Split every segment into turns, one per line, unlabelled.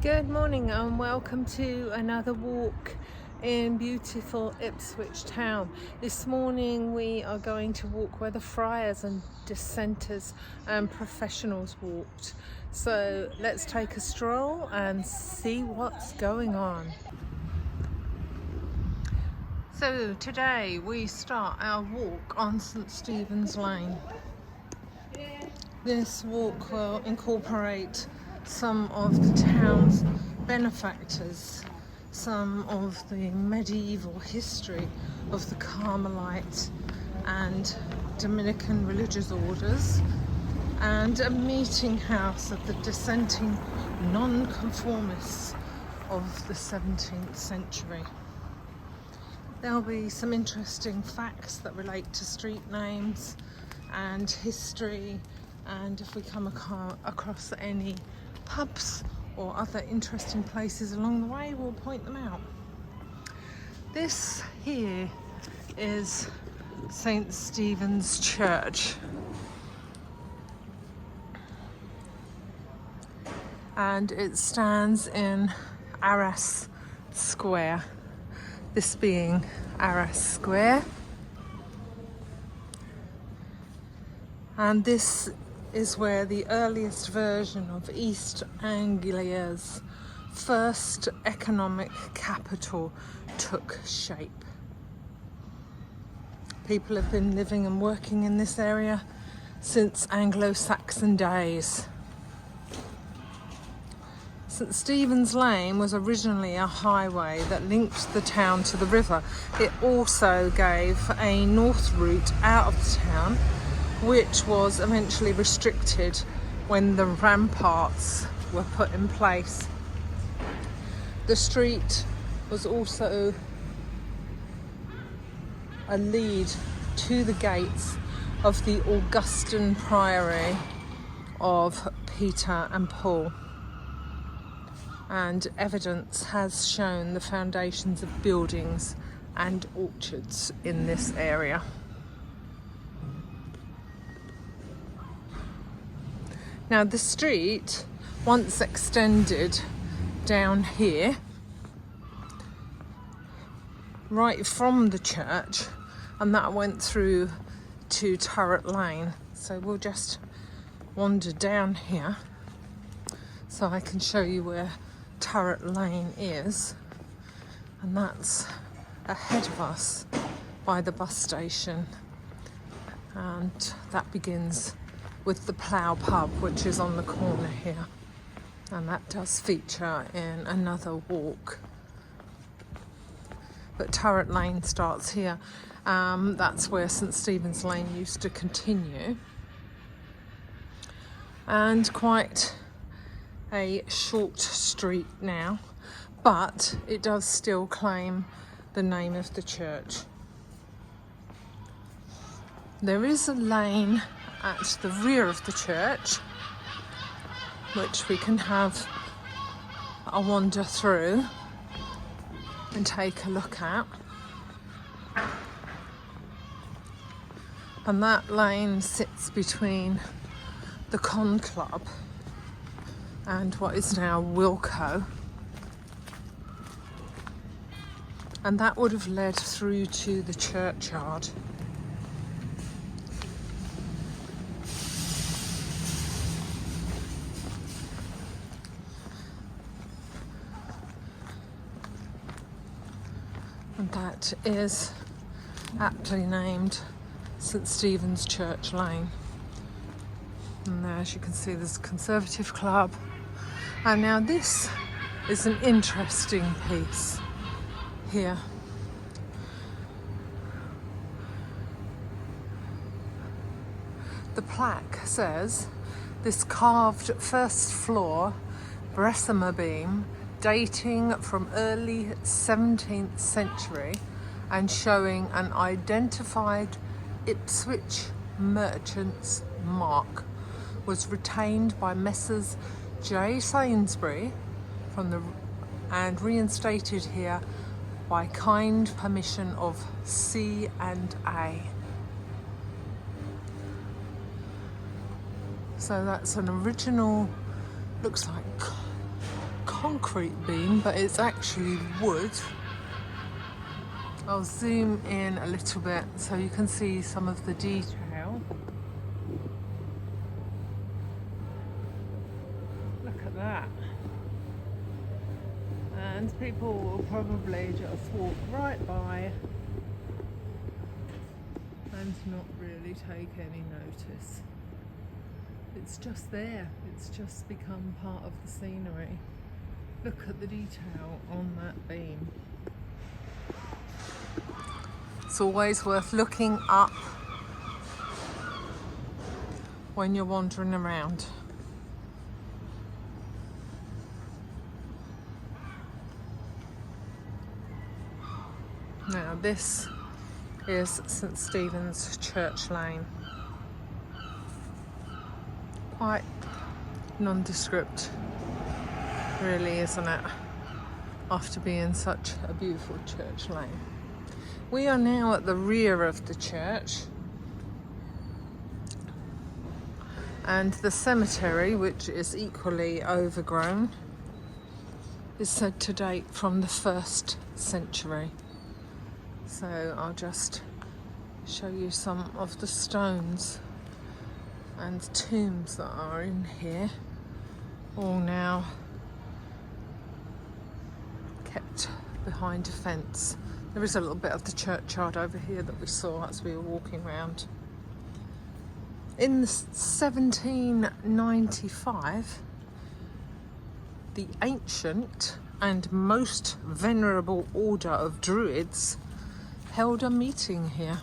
Good morning and welcome to another walk in beautiful Ipswich Town. This morning we are going to walk where the Friars and Dessenters and professionals walked. So let's take a stroll and see what's going on. So today we start our walk on St Stephen's Lane. This walk will incorporate some of the town's benefactors, some of the medieval history of the Carmelite and Dominican religious orders, and a meeting house of the dissenting nonconformists of the 17th century. There'll be some interesting facts that relate to street names and history, and if we come across any pubs or other interesting places along the way, we'll point them out. This here is St Stephen's Church, and it stands in Arras Square, this being Arras Square. And this is where the earliest version of East Anglia's first economic capital took shape. People have been living and working in this area since Anglo-Saxon days. St Stephen's Lane was originally a highway that linked the town to the river. It also gave a north route out of the town, which was eventually restricted when the ramparts were put in place. The street was also a lead to the gates of the Augustan Priory of Peter and Paul, and evidence has shown the foundations of buildings and orchards in this area. Now the street once extended down here, right from the church, and that went through to Turret Lane. So we'll just wander down here so I can show you where Turret Lane is, and that's ahead of us by the bus station, and that begins with the Plough pub, which is on the corner here, and that does feature in another walk. But Turret Lane starts here. That's where St Stephen's Lane used to continue, and quite a short street now, but it does still claim the name of the church. There is a lane at the rear of the church, which we can have a wander through and take a look at. And that lane sits between the Con Club and what is now Wilko. And that would have led through to the churchyard. And that is aptly named St Stephen's Church Lane. And there, as you can see, there's a Conservative Club. And now this is an interesting piece here. The plaque says, "This carved first floor Bessemer beam dating from early 17th century and showing an identified Ipswich merchant's mark was retained by Messrs. J. Sainsbury and reinstated here by kind permission of C&A." So that's an original, looks like concrete beam, but it's actually wood. I'll zoom in a little bit so you can see some of the detail. Look at that. And people will probably just walk right by and not really take any notice. It's just there. It's just become part of the scenery. Look at the detail on that beam. It's always worth looking up when you're wandering around. Now this is St Stephen's Church Lane. Quite nondescript, really, isn't it? After being such a beautiful church lane. We are now at the rear of the church, and the cemetery, which is equally overgrown, is said to date from the 1st century. So I'll just show you some of the stones and tombs that are in here, all now kept behind a fence. There is a little bit of the churchyard over here that we saw as we were walking around. In 1795, the ancient and most venerable order of Druids held a meeting here.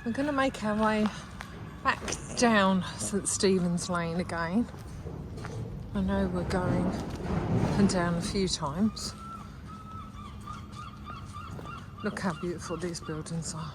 We're going to make our way back down St Stephen's Lane again. I know we're going up and down a few times. Look how beautiful these buildings are.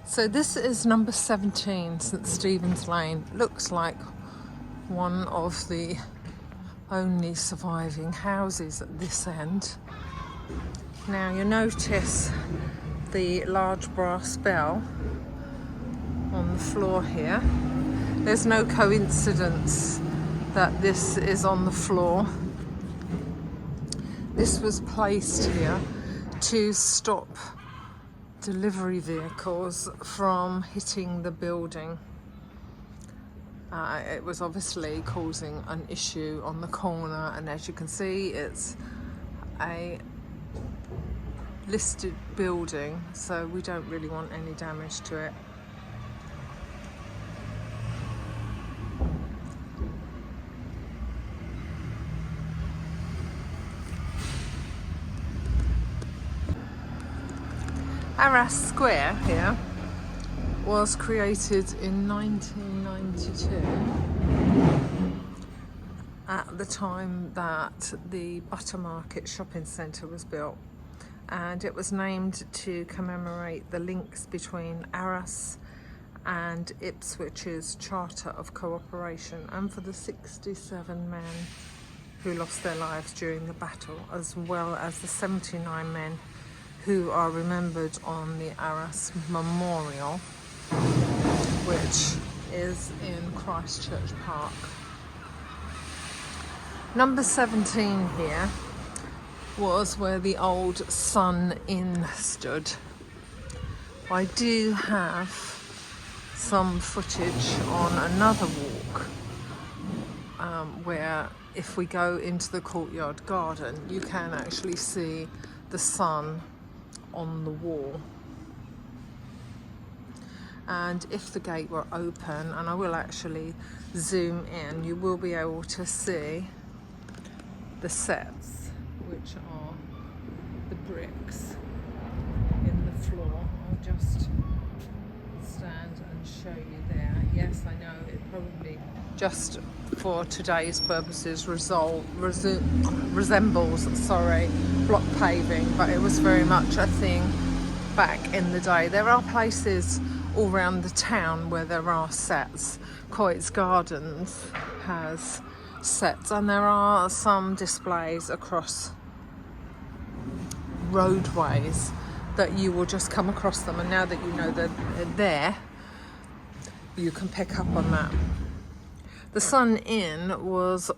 So this is number 17, St Stephen's Lane. Looks like one of the only surviving houses at this end. Now you notice the large brass bell on the floor here. There's no coincidence that this is on the floor. This was placed here to stop delivery vehicles from hitting the building. It was obviously causing an issue on the corner, and as you can see, it's a listed building, so we don't really want any damage to it. Arras Square here was created in 1992 at the time that the Buttermarket shopping centre was built, and it was named to commemorate the links between Arras and Ipswich's Charter of Cooperation, and for the 67 men who lost their lives during the battle, as well as the 79 men who are remembered on the Arras Memorial, which is in Christchurch Park. Number 17 here was where the old Sun Inn stood. I do have some footage on another walk where if we go into the courtyard garden, you can actually see the sun on the wall. And if the gate were open, and I will actually zoom in, you will be able to see the sets, which are the bricks in the floor. I'll just stand and show you there. Yes, I know, it probably just for today's purposes resembles, block paving, but it was very much a thing back in the day. There are places all around the town where there are sets. Coyt's Gardens has sets, and there are some displays across roadways that you will just come across them, and now that you know they're there, you can pick up on that. The Sun Inn was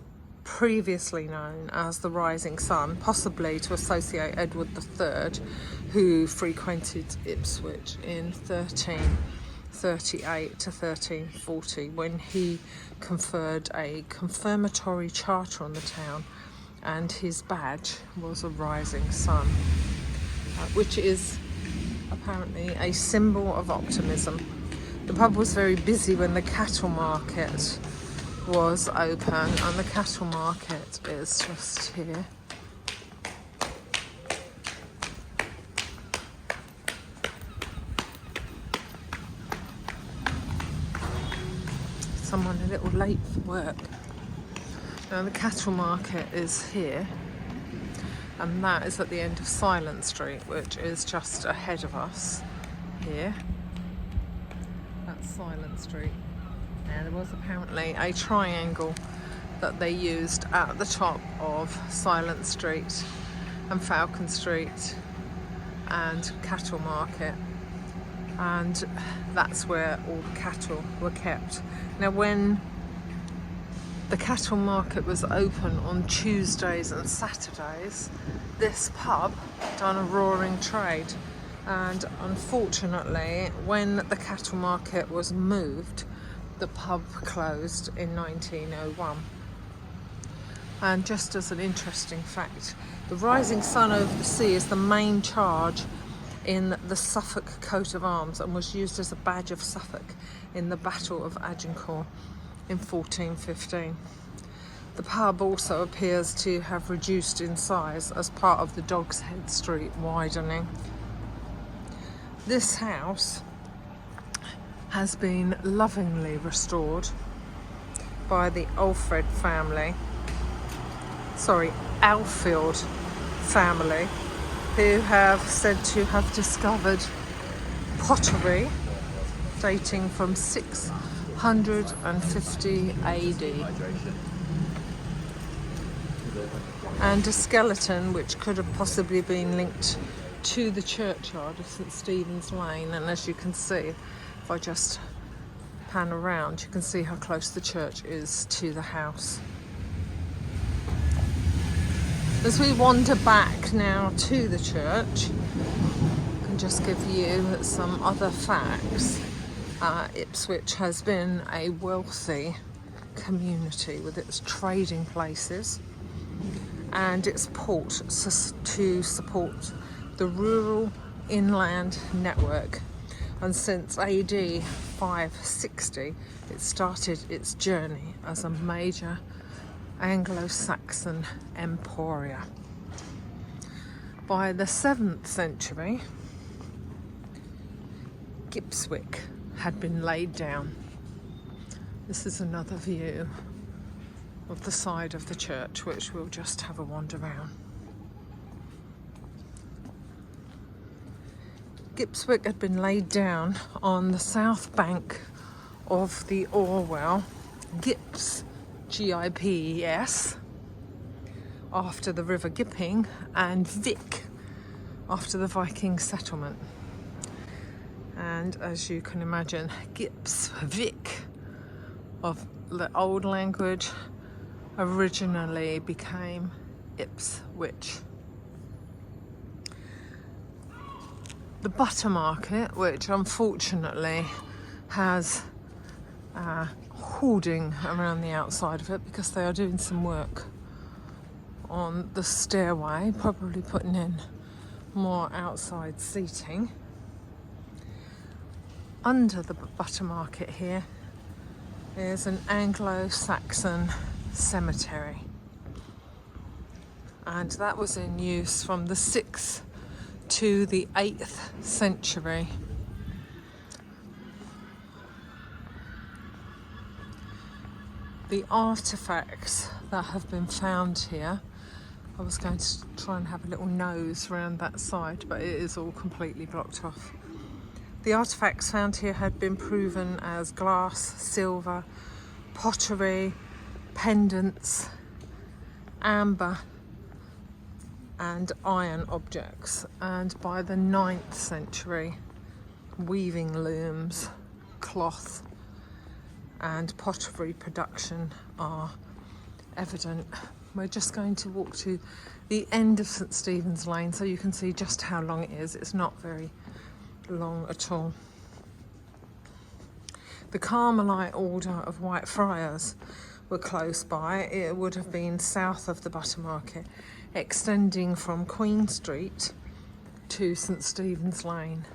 previously known as the Rising Sun, possibly to associate Edward III, who frequented Ipswich in 1338 to 1340, when he conferred a confirmatory charter on the town, and his badge was a rising sun, which is apparently a symbol of optimism. The pub was very busy when the cattle market was open, and the cattle market is just here. Someone a little late for work. Now the cattle market is here, and that is at the end of Silent Street, which is just ahead of us here. That's Silent Street. Now there was apparently a triangle that they used at the top of Silent Street and Falcon Street and Cattle Market, and that's where all the cattle were kept. Now when the cattle market was open on Tuesdays and Saturdays, this pub done a roaring trade, and unfortunately when the cattle market was moved, the pub closed in 1901. And just as an interesting fact, the rising sun over the sea is the main charge in the Suffolk coat of arms, and was used as a badge of Suffolk in the Battle of Agincourt in 1415. The pub also appears to have reduced in size as part of the Dog's Head Street widening. This house has been lovingly restored by the Alfield family, who have said to have discovered pottery dating from 650 AD, and a skeleton which could have possibly been linked to the churchyard of St Stephen's Lane. And as you can see, if I just pan around, you can see how close the church is to the house. As we wander back now to the church, I can just give you some other facts. Ipswich has been a wealthy community with its trading places and its port to support the rural inland network. And since AD 560, it started its journey as a major Anglo-Saxon emporia. By the 7th century, Ipswich had been laid down. This is another view of the side of the church, which we'll just have a wander around. Ipswich had been laid down on the south bank of the Orwell, Gips, G-I-P-E-S, after the River Gipping, and Vic, after the Viking settlement. And as you can imagine, Gips, Vic, of the old language, originally became Ipswich. The butter market, which unfortunately has hoarding around the outside of it because they are doing some work on the stairway, probably putting in more outside seating. Under the butter market here is an Anglo-Saxon cemetery, and that was in use from the 6th to the 8th century. The artefacts that have been found here, I was going to try and have a little nose around that side, but it is all completely blocked off. The artefacts found here had been proven as glass, silver, pottery, pendants, amber and iron objects, and by the 9th century weaving looms, cloth and pottery production are evident. We're just going to walk to the end of St Stephen's Lane so you can see just how long it is. It's not very long at all. The Carmelite Order of White Friars were close by. It would have been south of the Buttermarket, extending from Queen Street to St Stephen's Lane.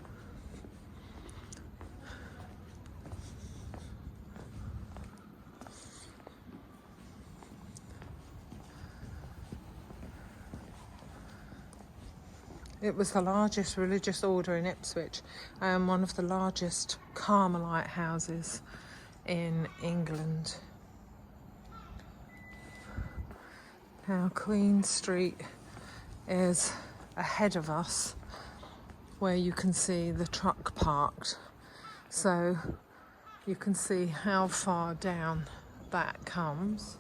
It was the largest religious order in Ipswich and one of the largest Carmelite houses in England. Now Queen Street is ahead of us, where you can see the truck parked, so you can see how far down that comes.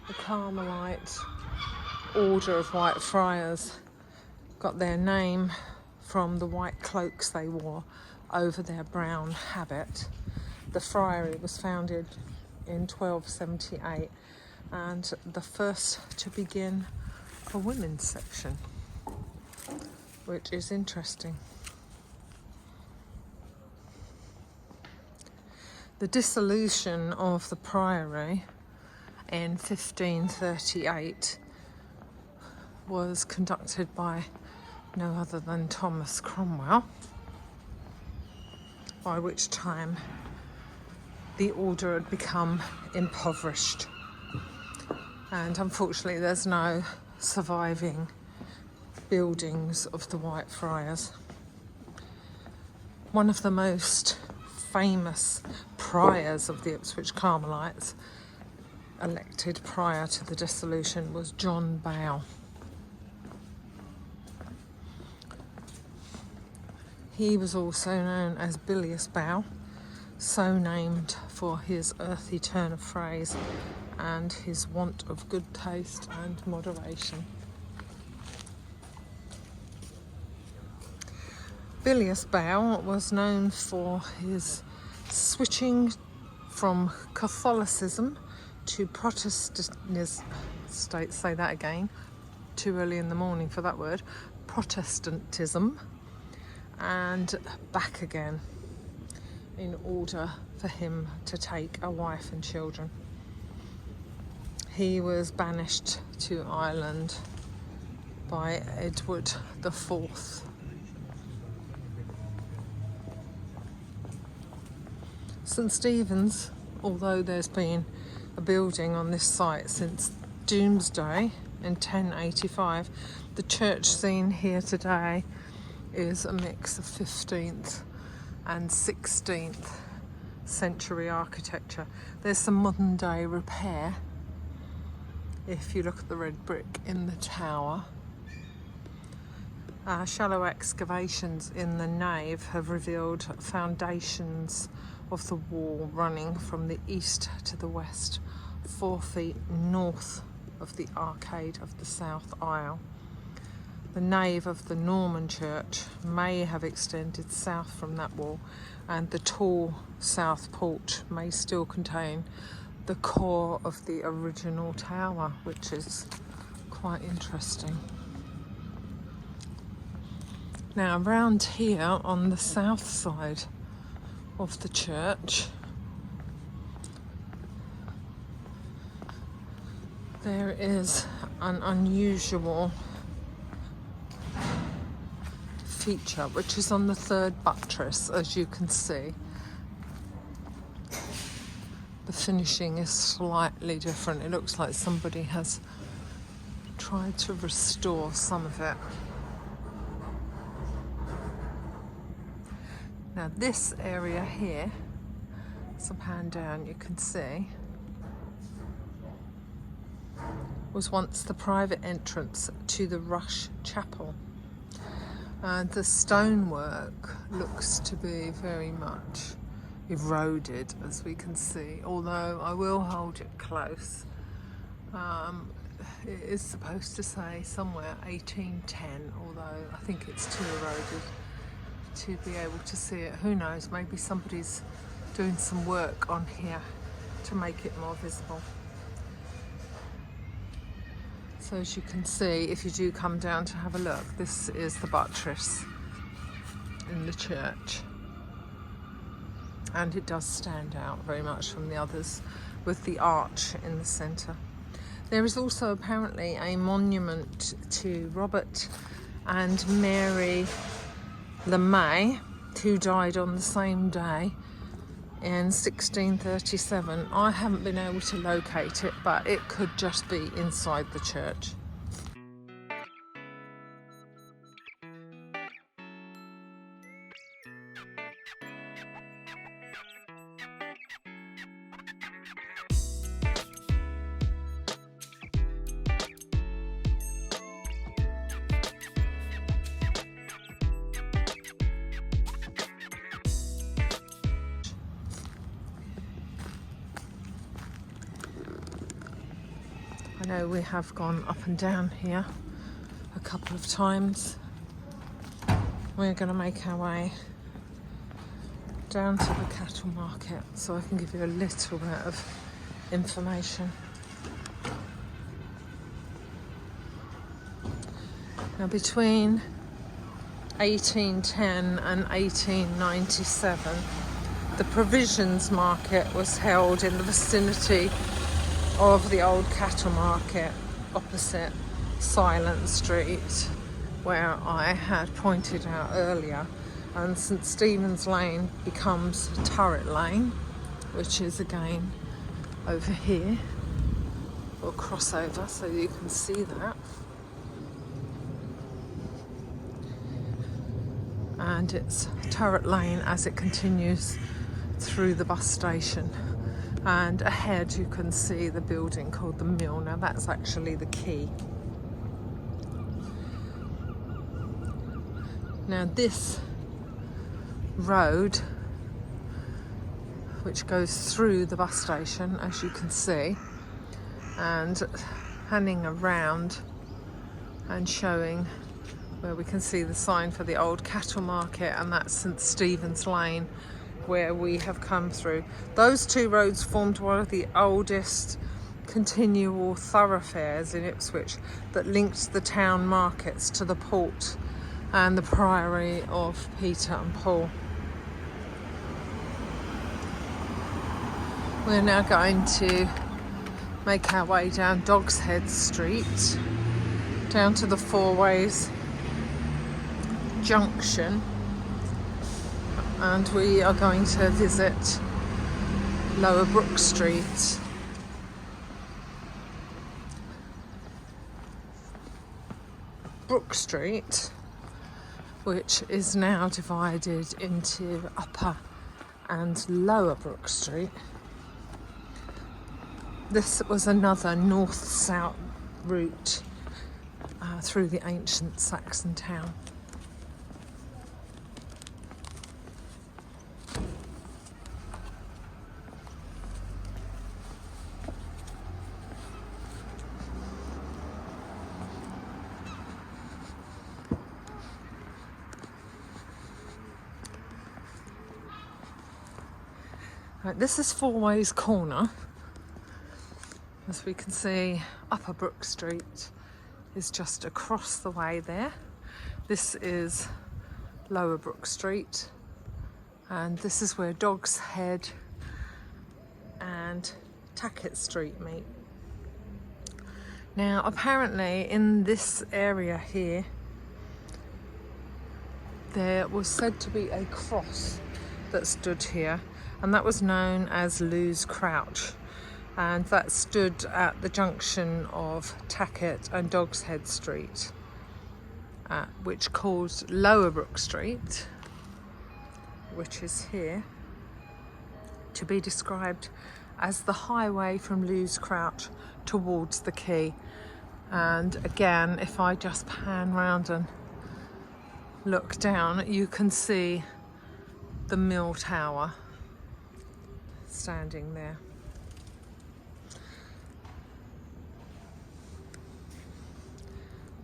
The Carmelite Order of White Friars got their name from the white cloaks they wore over their brown habit. The friary was founded in 1278 and the first to begin a women's section, which is interesting. The dissolution of the priory in 1538 was conducted by no other than Thomas Cromwell, by which time the order had become impoverished, and unfortunately there's no surviving buildings of the White Friars. One of the most famous priors of the Ipswich Carmelites, elected prior to the dissolution, was John Bow. He was also known as Bilious Bow, so named for his earthy turn of phrase and his want of good taste and moderation. Bilious Bow was known for his switching from Catholicism to Protestantism. Say that again, too early in the morning for that word. Protestantism, and back again, in order for him to take a wife and children. He was banished to Ireland by Edward IV. St Stephen's, although there's been a building on this site since Doomsday in 1085, the church seen here today is a mix of 15th and 16th century architecture. There's some modern day repair if you look at the red brick in the tower. Shallow excavations in the nave have revealed foundations of the wall running from the east to the west, 4 feet north of the arcade of the south aisle. The nave of the Norman church may have extended south from that wall, and the tall south porch may still contain the core of the original tower, which is quite interesting. Now, around here on the south side of the church, there is an unusual feature, which is on the third buttress. As you can see, the finishing is slightly different. It looks like somebody has tried to restore some of it. Now this area here So pan down, you can see, was once the private entrance to the Rush Chapel. And the stonework looks to be very much eroded, as we can see, although I will hold it close. It is supposed to say somewhere 1810, although I think it's too eroded to be able to see it. Who knows, maybe somebody's doing some work on here to make it more visible. So as you can see, if you do come down to have a look, this is the buttress in the church. And it does stand out very much from the others with the arch in the centre. There is also apparently a monument to Robert and Mary LeMay, who died on the same day in 1637. I haven't been able to locate it, but it could just be inside the church. I know we have gone up and down here a couple of times. We're going to make our way down to the cattle market so I can give you a little bit of information. Now, between 1810 and 1897, the provisions market was held in the vicinity of the old cattle market opposite Silent Street, where I had pointed out earlier, and St Stephen's Lane becomes Turret Lane, which is again over here. We'll cross over so you can see that. And it's Turret Lane as it continues through the bus station. And ahead you can see the building called the Mill. Now that's actually the quay. Now this road, which goes through the bus station, as you can see, and hanging around and showing where we can see the sign for the old cattle market, and that's St Stephen's Lane, where we have come through. Those two roads formed one of the oldest continual thoroughfares in Ipswich that linked the town markets to the port and the priory of Peter and Paul. We're now going to make our way down Dog's Head Street, down to the Four Ways Junction, and we are going to visit Lower Brook Street. Brook Street, which is now divided into Upper and Lower Brook Street. This was another north-south route through the ancient Saxon town. Right, this is Four Ways Corner. As we can see, Upper Brook Street is just across the way there. This is Lower Brook Street, and this is where Dog's Head and Tackett Street meet. Now, apparently in this area here, there was said to be a cross that stood here, and that was known as Lewes Crouch, and that stood at the junction of Tackett and Dog's Head Street, which caused Lower Brook Street, which is here, to be described as the highway from Lewes Crouch towards the quay. And again, if I just pan round and look down, you can see the mill tower standing there.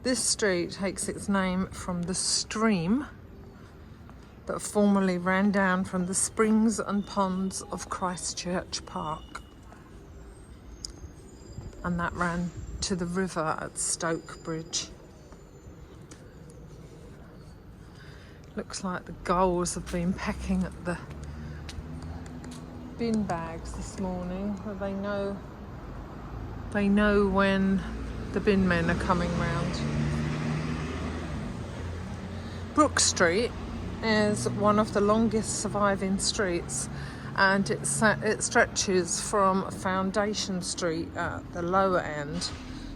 This street takes its name from the stream that formerly ran down from the springs and ponds of Christchurch Park, and that ran to the river at Stoke Bridge. Looks like the gulls have been pecking at the bin bags this morning, but they know when the bin men are coming round. Brook Street is one of the longest surviving streets, and it stretches from Foundation Street at the lower end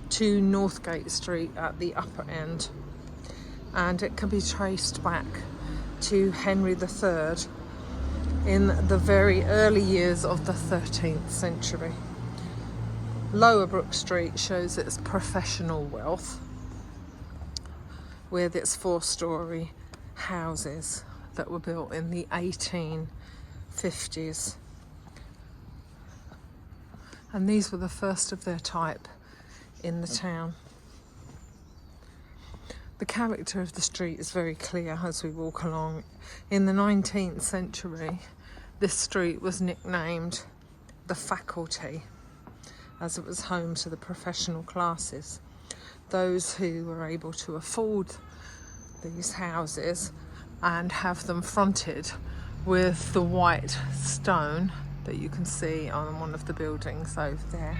to Northgate Street at the upper end, and it can be traced back to Henry III in the very early years of the 13th century. Lower Brook Street shows its professional wealth with its 4-storey houses that were built in the 1850s, and these were the first of their type in the town. The character of the street is very clear as we walk along. In the 19th century, this street was nicknamed the Faculty, as it was home to the professional classes, those who were able to afford these houses and have them fronted with the white stone that you can see on one of the buildings over there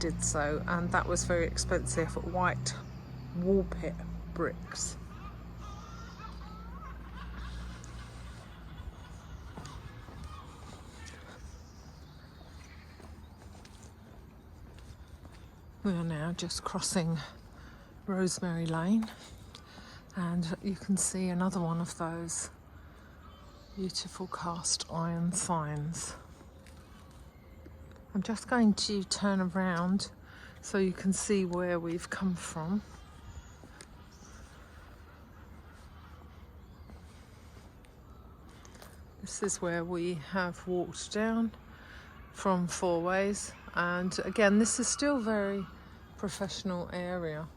did so, and that was very expensive, white wall pit bricks. We are now just crossing Rosemary Lane, and you can see another one of those beautiful cast iron signs. I'm just going to turn around so you can see where we've come from. This is where we have walked down from Four Ways, and again, this is still very professional area.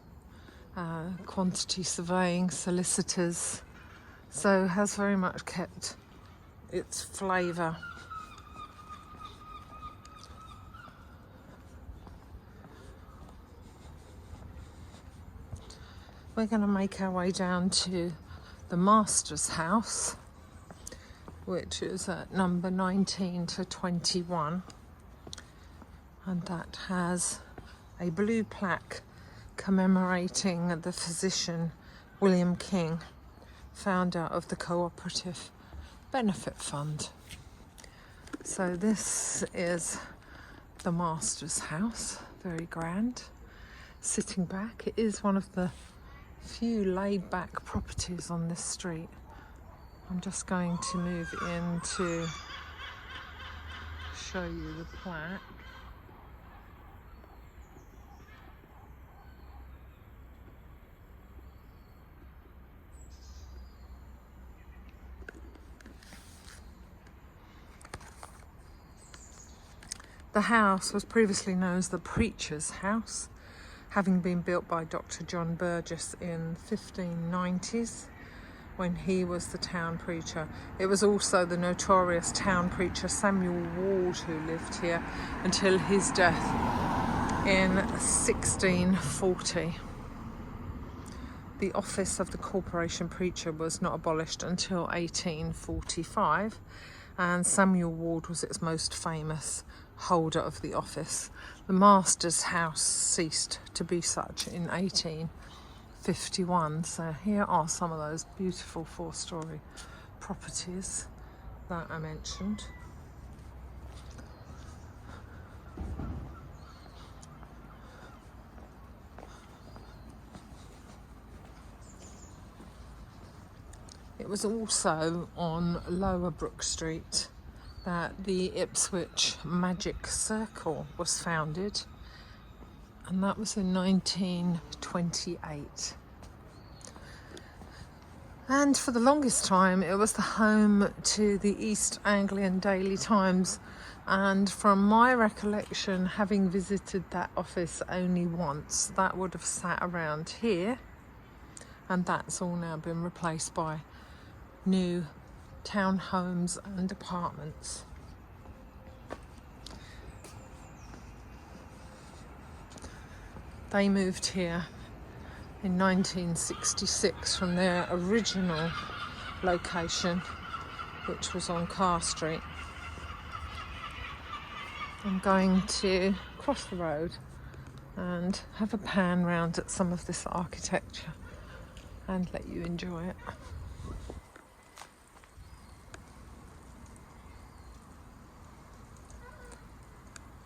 Quantity surveying, solicitors, so has very much kept its flavour. We're going to make our way down to the Master's house, which is at number 19 to 21, and that has a blue plaque commemorating the physician William King, founder of the Cooperative Benefit Fund. So this is the Master's house, very grand. Sitting back, it is one of the few laid-back properties on this street. I'm just going to move in to show you the plaque. The house was previously known as the Preacher's House, having been built by Dr. John Burgess in 1590s when he was the town preacher. It was also the notorious town preacher Samuel Ward who lived here until his death in 1640. The office of the corporation preacher was not abolished until 1845, and Samuel Ward was its most famous holder of the office. The Master's house ceased to be such in 1851. So here are some of those beautiful 4-storey properties that I mentioned. It was also on Lower Brook Street that the Ipswich Magic Circle was founded, and that was in 1928. And for the longest time it was the home to the East Anglian Daily Times, and from my recollection, having visited that office only once, that would have sat around here, and that's all now been replaced by new townhomes and apartments. They moved here in 1966 from their original location, which was on Carr Street. I'm going to cross the road and have a pan round at some of this architecture and let you enjoy it.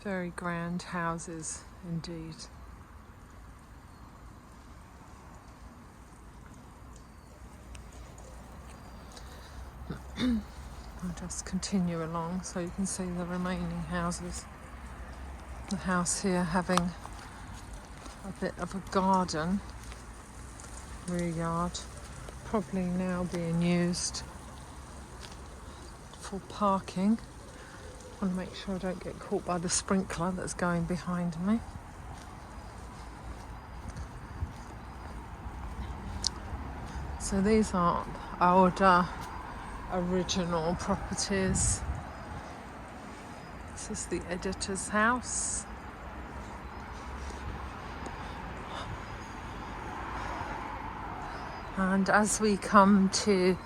Very grand houses indeed. I'll just continue along so you can see the remaining houses. The house here having a bit of a garden, rear yard, probably now being used for parking. I want to make sure I don't get caught by the sprinkler that's going behind me. So these are older original properties. This is the editor's house. And as we come to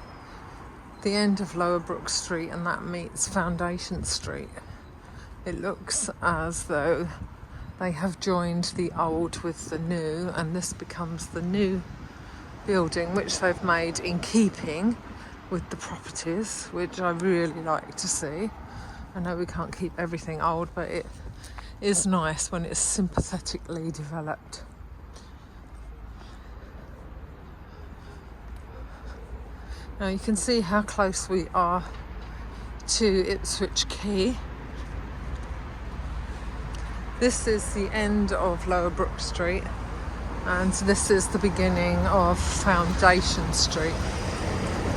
the end of Lower Brook Street and that meets Foundation Street, it looks as though they have joined the old with the new, and this becomes the new building, which they've made in keeping with the properties, which I really like to see. I know we can't keep everything old, but it is nice when it's sympathetically developed. Now you can see how close we are to Ipswich Quay. This is the end of Lower Brook Street, and this is the beginning of Foundation Street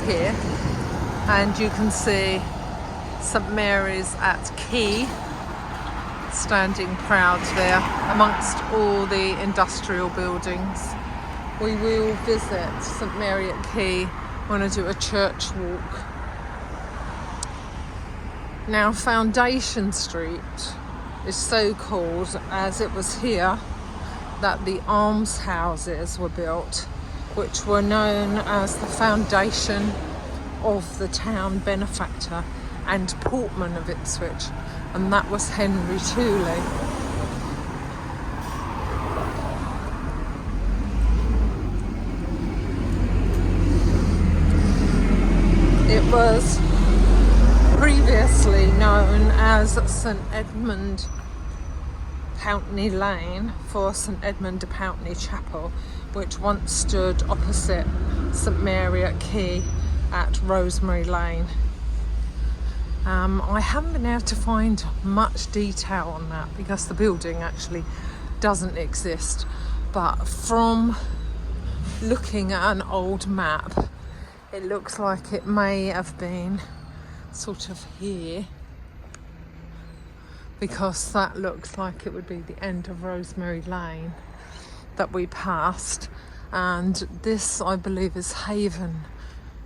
here. And you can see St Mary's at Quay standing proud there amongst all the industrial buildings. We will visit St Mary at Quay when I do a church walk. Now Foundation Street is so called as it was here that the almshouses were built, which were known as the foundation of the town benefactor and portman of Ipswich, and that was Henry Tooley. It was previously known as St Edmund Pountney Lane for St Edmund de Pountney Chapel, which once stood opposite St Mary at Quay at Rosemary Lane. I haven't been able to find much detail on that because the building actually doesn't exist, but from looking at an old map, it looks like it may have been sort of here, because that looks like it would be the end of Rosemary Lane that we passed, and this I believe is Haven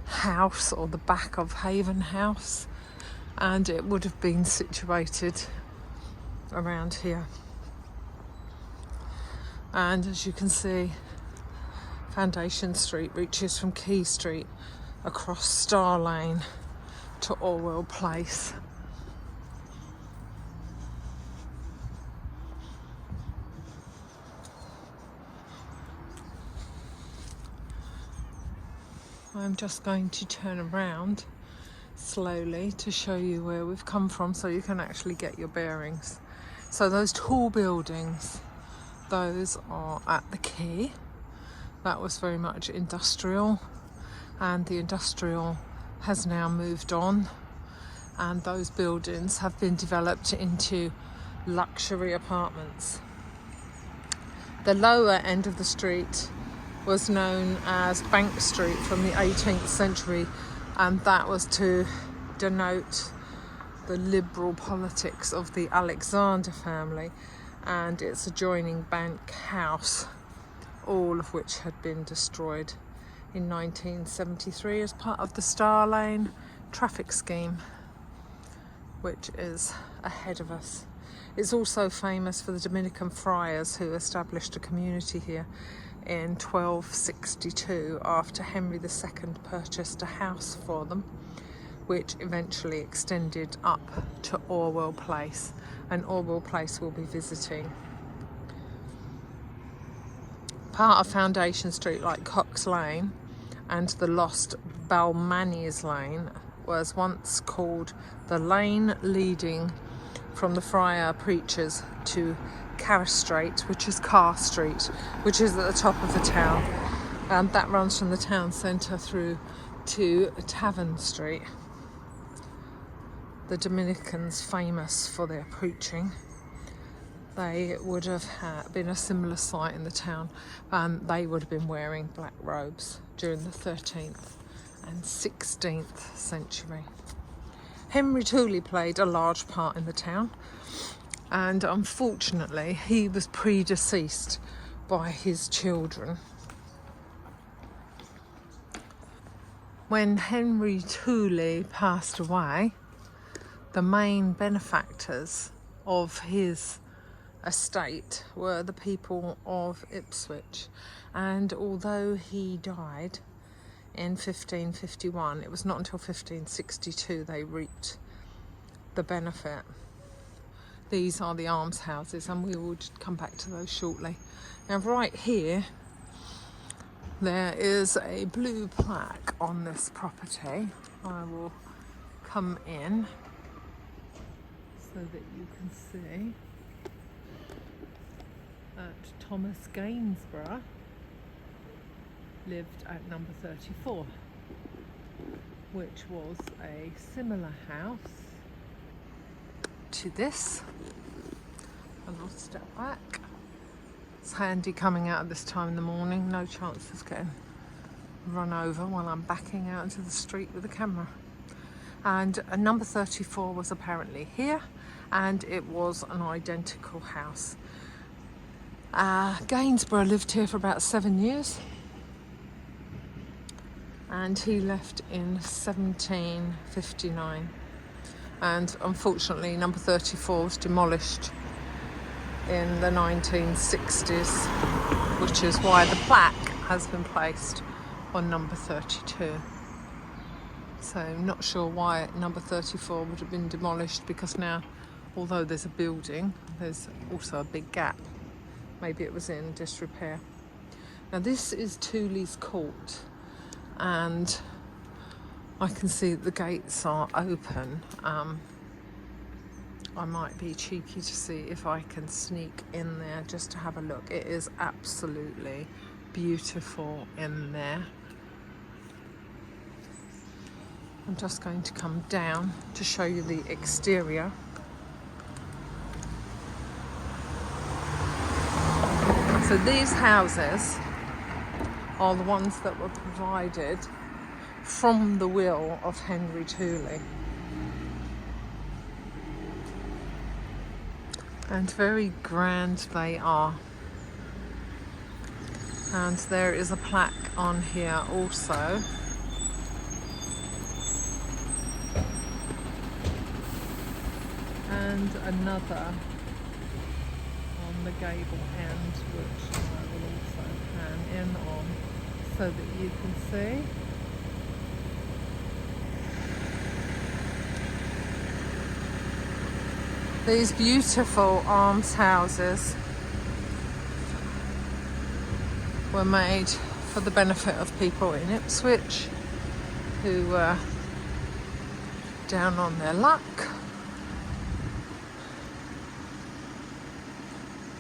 House, or the back of Haven House, and it would have been situated around here. And as you can see, Foundation Street reaches from Quay Street across Star Lane to Orwell Place. I'm just going to turn around slowly to show you where we've come from so you can actually get your bearings. So those tall buildings, those are at the quay. That was very much industrial, and the industrial has now moved on, and those buildings have been developed into luxury apartments. The lower end of the street was known as Bank Street from the 18th century, and that was to denote the liberal politics of the Alexander family and its adjoining Bank House, all of which had been destroyed in 1973 as part of the Star Lane traffic scheme, which is ahead of us. It's also famous for the Dominican Friars, who established a community here in 1262 after Henry II purchased a house for them, which eventually extended up to Orwell Place, and Orwell Place we'll be visiting. Part of Foundation Street, like Cox Lane and the lost Balmanies Lane, was once called the lane leading from the Friar Preachers to Carr Street, which is Carr Street, which is at the top of the town. That runs from the town centre through to Tavern Street. The Dominicans, famous for their preaching, they would have been a similar sight in the town. They would have been wearing black robes during the 13th and 16th century. Henry Tooley played a large part in the town, and unfortunately he was predeceased by his children. When Henry Tooley passed away, the main benefactors of his estate were the people of Ipswich, and although he died in 1551, it was not until 1562 they reaped the benefit. These are the almshouses, and we will come back to those shortly. Now, right here, there is a blue plaque on this property. I will come in so that you can see that Thomas Gainsborough lived at number 34, which was a similar house to this. And I'll step back. It's handy coming out at this time in the morning, no chance of getting run over while I'm backing out into the street with the camera. And number 34 was apparently here, and it was an identical house. Gainsborough lived here for about 7 years, and he left in 1759, and unfortunately number 34 was demolished in the 1960s, which is why the plaque has been placed on number 32. So not sure why number 34 would have been demolished, because now, although there's a building, there's also a big gap. Maybe it was in disrepair. Now this is Tooley's Court, and I can see that the gates are open. I might be cheeky to see if I can sneak in there just to have a look. It is absolutely beautiful in there. I'm just going to come down to show you the exterior. So these houses are the ones that were provided from the will of Henry Tooley. And very grand they are. And there is a plaque on here also. And another on the gable end, which I will also pan in on so that you can see. These beautiful almshouses were made for the benefit of people in Ipswich who were down on their luck.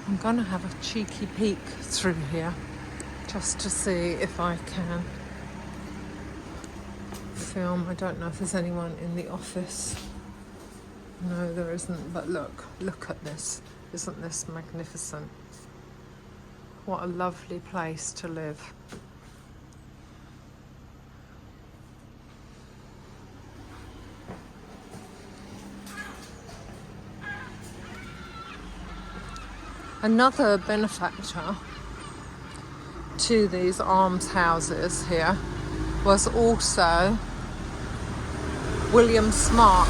I'm going to have a cheeky peek through here just to see if I can film. I don't know if there's anyone in the office No, there isn't, but look at this. Isn't this magnificent? What a lovely place to live. Another benefactor to these almshouses here was also William Smart.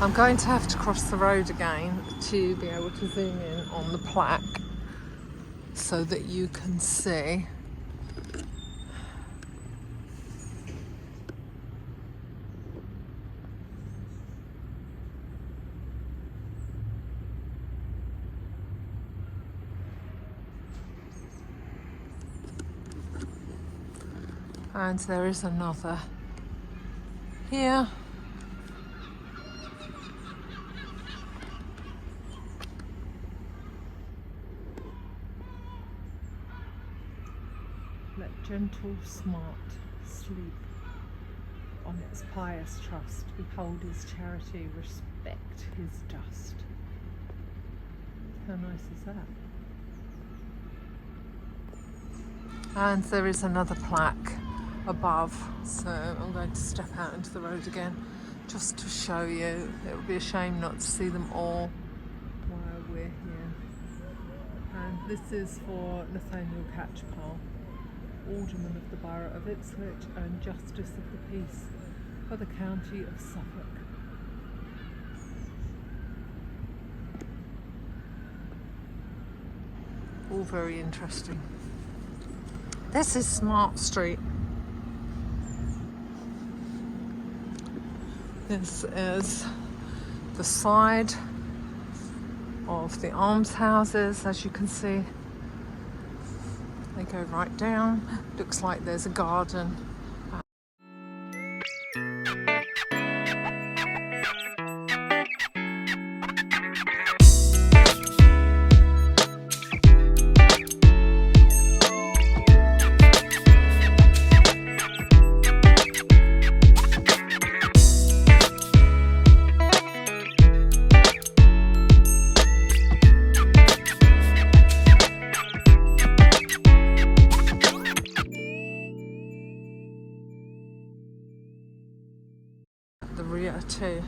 I'm going to have to cross the road again to be able to zoom in on the plaque so that you can see. And there is another here. Let gentle smart sleep on its pious trust. Behold his charity, respect his dust. How nice is that? And there is another plaque above, so I'm going to step out into the road again just to show you. It would be a shame not to see them all while we're here. And this is for Nathaniel Catchpole, Alderman of the Borough of Ipswich and Justice of the Peace for the County of Suffolk. All very interesting. This is Smart Street. This is the side of the almshouses, as you can see. They go right down. Looks like there's a garden. The rear too.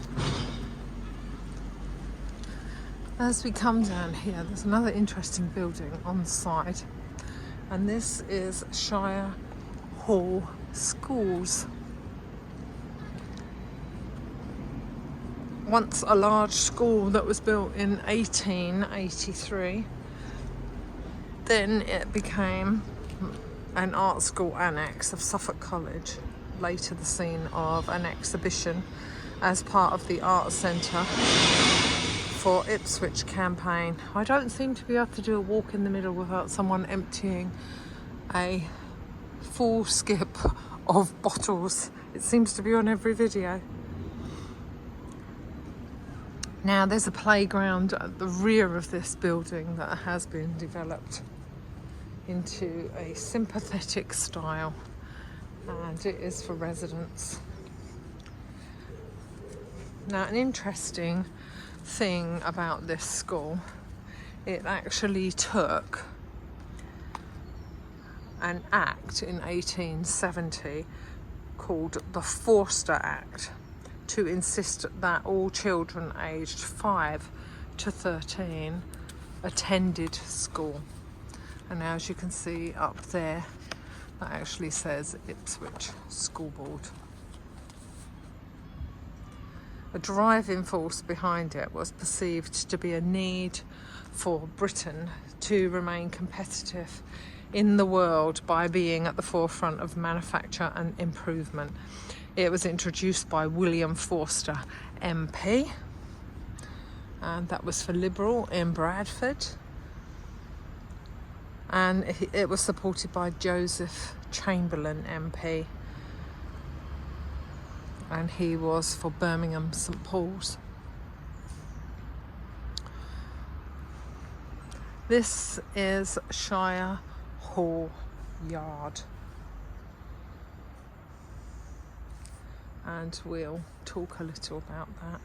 As we come down here, there's another interesting building on the side, and this is Shire Hall Schools. Once a large school that was built in 1883, then it became an art school annex of Suffolk College, later the scene of an exhibition as part of the Art Centre for Ipswich campaign. I don't seem to be able to do a walk in the middle without someone emptying a full skip of bottles. It seems to be on every video. Now there's a playground at the rear of this building that has been developed into a sympathetic style, and it is for residents. Now, an interesting thing about this school, it actually took an act in 1870 called the Forster Act to insist that all children aged 5 to 13 attended school. And now, as you can see up there, that actually says Ipswich School Board. A driving force behind it was perceived to be a need for Britain to remain competitive in the world by being at the forefront of manufacture and improvement. It was introduced by William Forster MP, and that was for Liberal in Bradford, and it was supported by Joseph Chamberlain MP, and he was for Birmingham St Paul's. This is Shire Hall Yard, and we'll talk a little about that.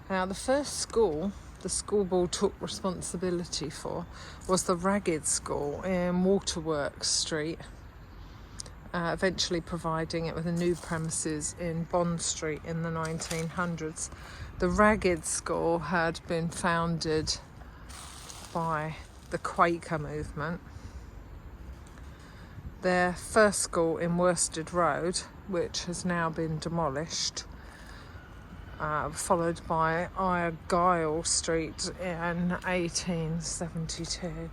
Now, the first school the school board took responsibility for was the Ragged School in Waterworks Street, eventually providing it with a new premises in Bond Street in the 1900s. The Ragged School had been founded by the Quaker movement. Their first school in Worsted Road, which has now been demolished, followed by Argyle Street in 1872,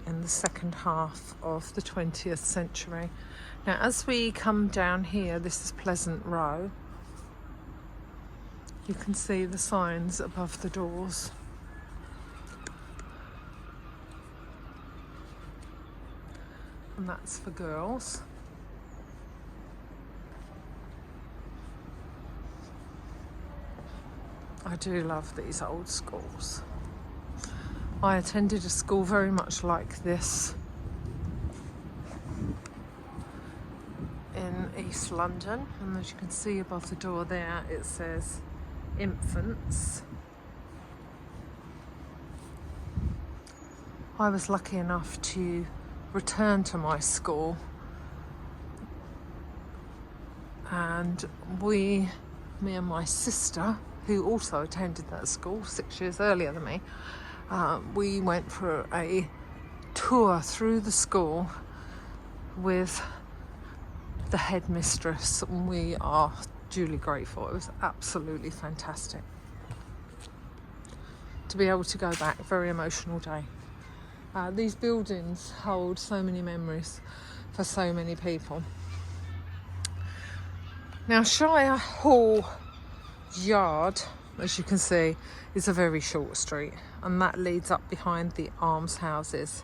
in the second half of the 20th century. Now, as we come down here, this is Pleasant Row. You can see the signs above the doors. And that's for girls. I do love these old schools. I attended a school very much like this in East London, and as you can see above the door there, it says infants. I was lucky enough to return to my school, and me and my sister, who also attended that school 6 years earlier than me, we went for a tour through the school with the headmistress, and we are duly grateful. It was absolutely fantastic to be able to go back. Very emotional day. These buildings hold so many memories for so many people. Now, Shire Hall Yard, as you can see, is a very short street, and that leads up behind the almshouses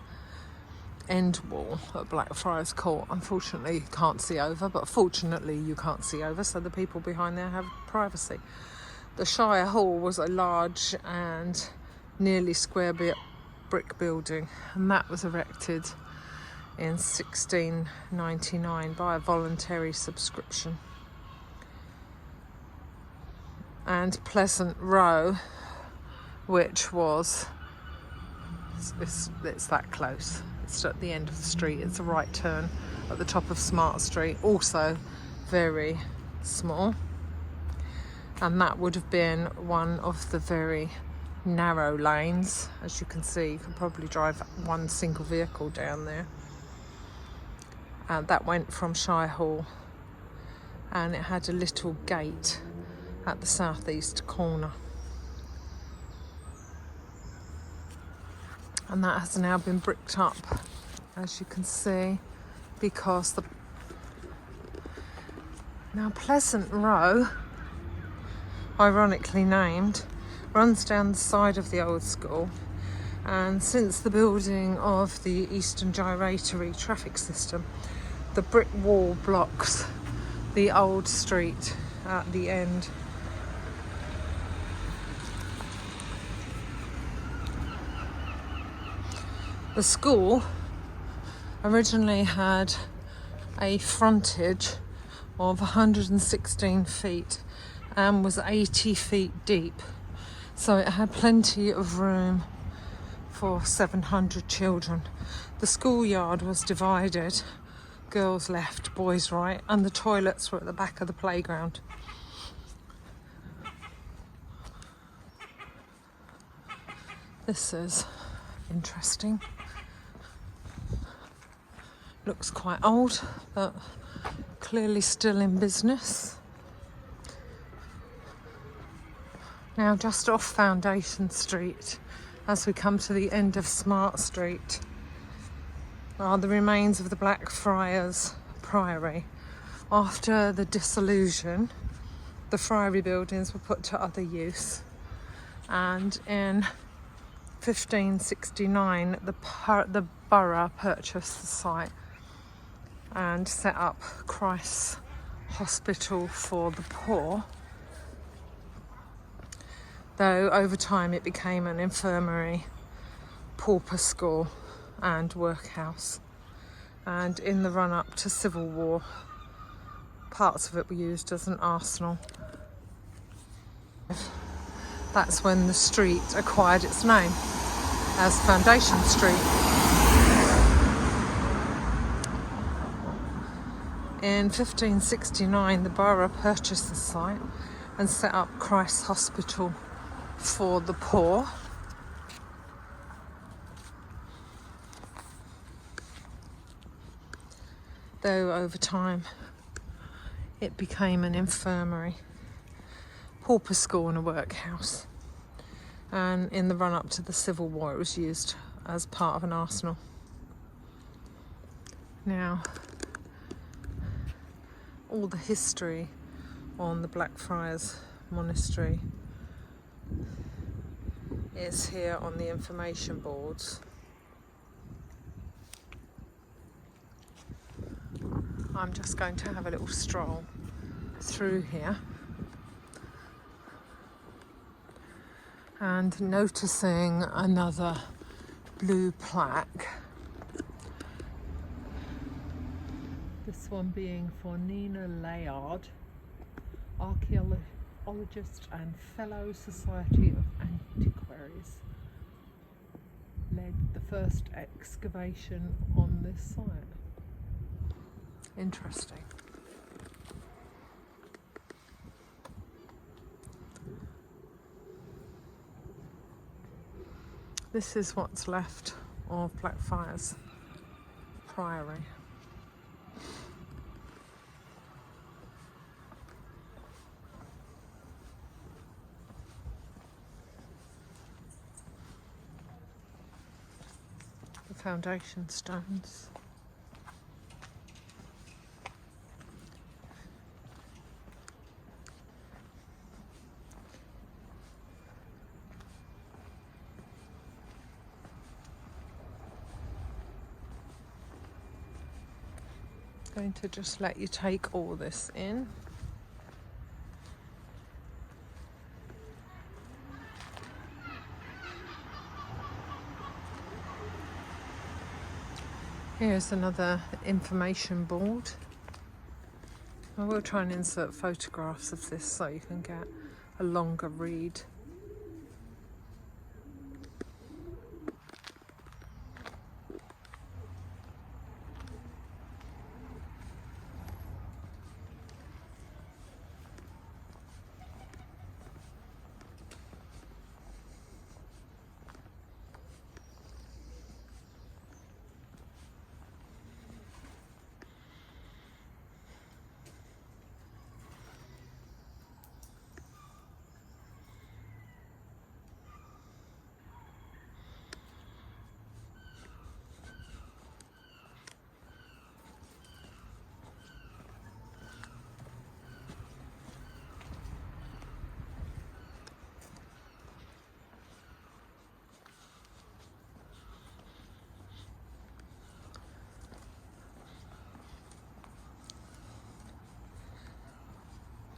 end wall at Blackfriars Court. Unfortunately, you can't see over, but fortunately you can't see over, so the people behind there have privacy. The Shire Hall was a large and nearly square brick building, and that was erected in 1699 by a voluntary subscription. And Pleasant Row, which was, it's that close, it's at the end of the street, it's a right turn at the top of Smart Street, also very small, and that would have been one of the very narrow lanes. As you can see, you can probably drive one single vehicle down there, and that went from Shire Hall, and it had a little gate at the southeast corner, and that has now been bricked up, as you can see, because now Pleasant Row, ironically named, runs down the side of the old school, and since the building of the Eastern Gyratory traffic system, the brick wall blocks the old street at the end. The school originally had a frontage of 116 feet and was 80 feet deep. So it had plenty of room for 700 children. The schoolyard was divided, girls left, boys right, and the toilets were at the back of the playground. This is interesting. Looks quite old, but clearly still in business. Now, just off Foundation Street, as we come to the end of Smart Street, are the remains of the Blackfriars Priory. After the dissolution, the friary buildings were put to other use, and in 1569 the borough purchased the site and set up Christ's Hospital for the Poor, though over time it became an infirmary, pauper school and workhouse. And in the run-up to Civil War, parts of it were used as an arsenal. That's when the street acquired its name as Foundation Street. In 1569, the borough purchased the site and set up Christ's Hospital for the poor. Though over time it became an infirmary, pauper school and a workhouse. And in the run-up to the Civil War it was used as part of an arsenal. Now, all the history on the Friars Monastery is here on the information boards. I'm just going to have a little stroll through here and noticing another blue plaque. This one being for Nina Layard, archaeologist and fellow Society of Antiquaries, led the first excavation on this site. Interesting. This is what's left of Blackfriars Priory. The foundation stones. Going to just let you take all this in. Here's another information board. I will try and insert photographs of this so you can get a longer read.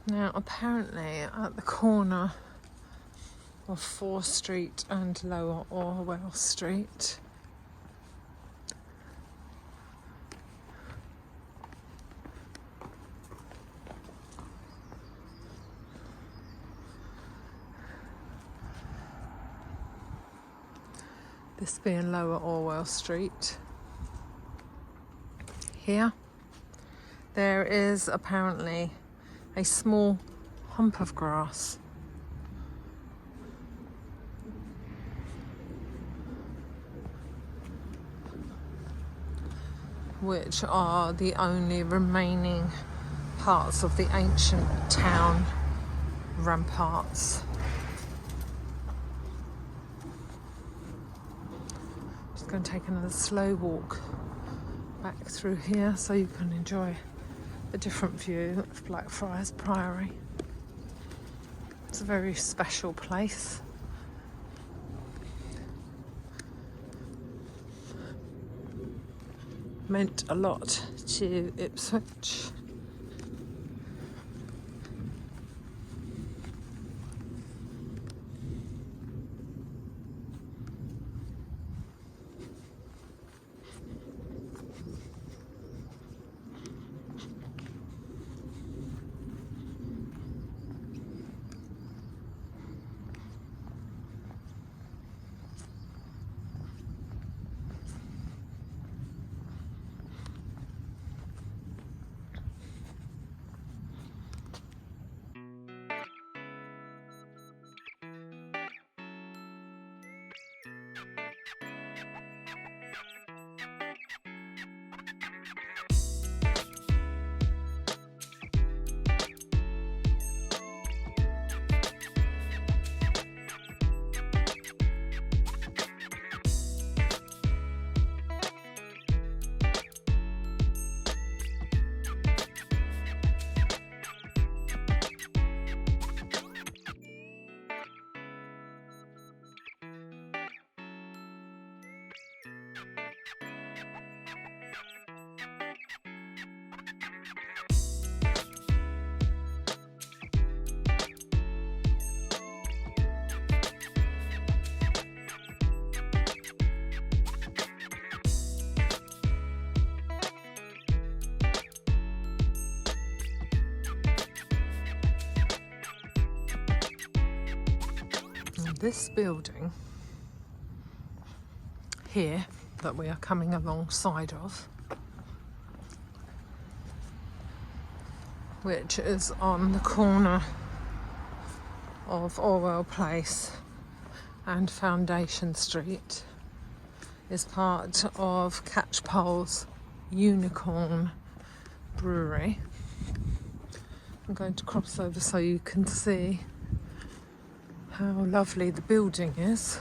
Now, apparently at the corner of 4th Street and Lower Orwell Street, this being Lower Orwell Street, here, there is apparently a small hump of grass which are the only remaining parts of the ancient town ramparts. Just going to take another slow walk back through here so you can enjoy a different view of Blackfriars Priory. It's a very special place. Meant a lot to Ipswich. This building here that we are coming alongside of, which is on the corner of Orwell Place and Foundation Street, is part of Catchpole's Unicorn Brewery. I'm going to cross over so you can see how lovely the building is.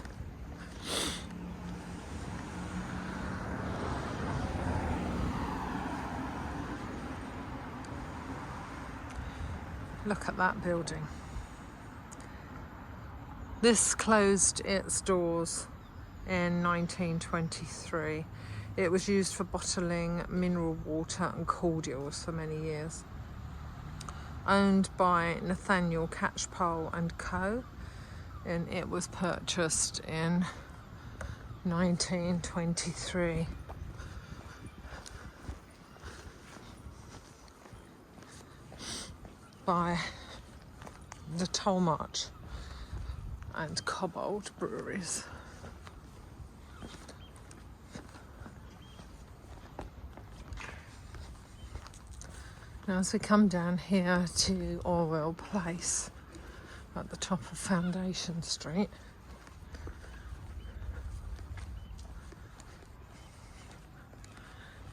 Look at that building. This closed its doors in 1923. It was used for bottling mineral water and cordials for many years. Owned by Nathaniel Catchpole and Co. And it was purchased in 1923. By the Tollmarch and Cobbold breweries. Now as we come down here to Orwell Place at the top of Foundation Street,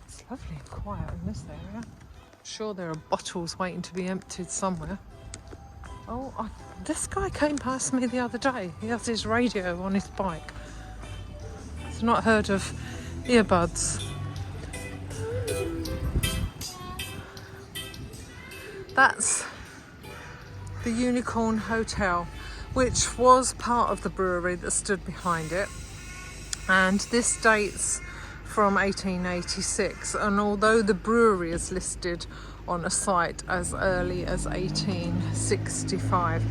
it's lovely and quiet in this area. I'm sure there are bottles waiting to be emptied somewhere. Oh, this guy came past me the other day. He has his radio on his bike. He's not heard of earbuds. That's the Unicorn Hotel, which was part of the brewery that stood behind it. And this dates from 1886. And although the brewery is listed on a site as early as 1865,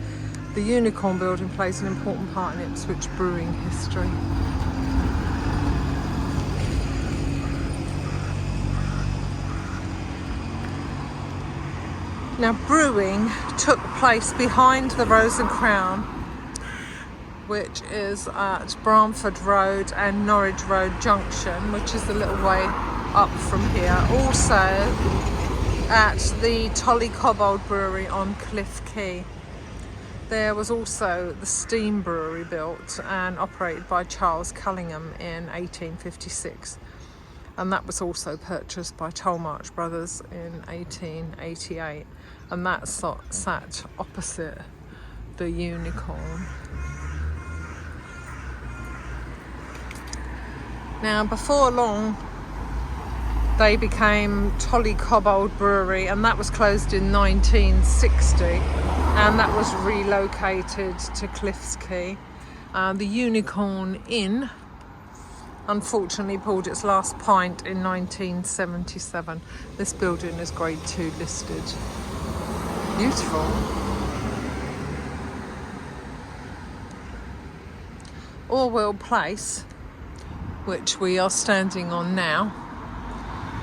the Unicorn building plays an important part in Ipswich brewing history. Now, brewing took place behind the Rose and Crown, which is at Bramford Road and Norwich Road Junction, which is a little way up from here. Also at the Tolly Cobbold Brewery on Cliff Quay. There was also the steam brewery built and operated by Charles Cullingham in 1856. And that was also purchased by Tollmarch Brothers in 1888. And that sat opposite the Unicorn. Now, before long, they became Tolly Cobbold Brewery, and that was closed in 1960. And that was relocated to Cliffs Quay. The Unicorn Inn unfortunately pulled its last pint in 1977. This building is Grade 2 listed. Beautiful. Orwell Place, which we are standing on now,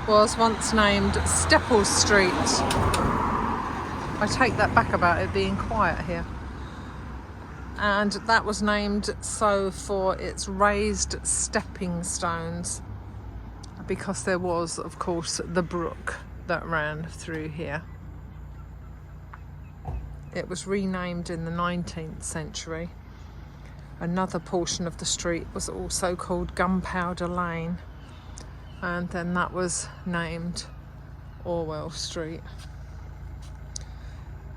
was once named Stepples Street. I take that back about it being quiet here. And that was named so for its raised stepping stones, because there was, of course, the brook that ran through here. It was renamed in the 19th century. Another portion of the street was also called Gunpowder Lane, and then that was named Orwell Street.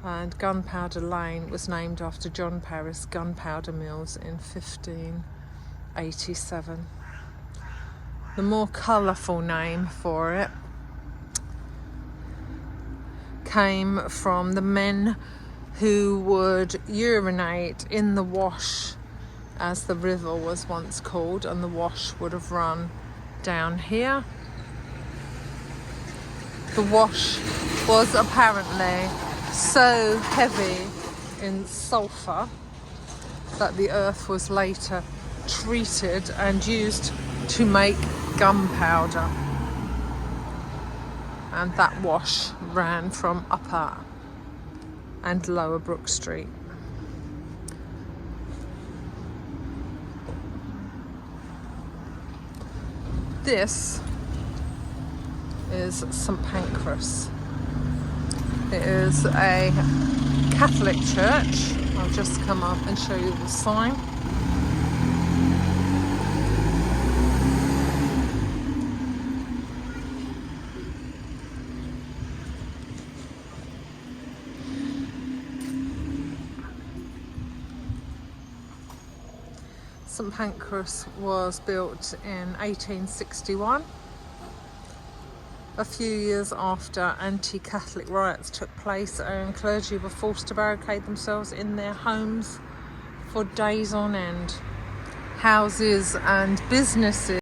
And Gunpowder Lane was named after John Paris gunpowder mills in 1587. The more colourful name for it came from the men who would urinate in the wash, as the river was once called, and the wash would have run down here. The wash was apparently so heavy in sulphur that the earth was later treated and used to make gunpowder. And that wash ran from Upper and Lower Brook Street. This is St Pancras. It is a Catholic church. I'll just come up and show you the sign. St Pancras was built in 1861, a few years after anti-Catholic riots took place and clergy were forced to barricade themselves in their homes for days on end. Houses and businesses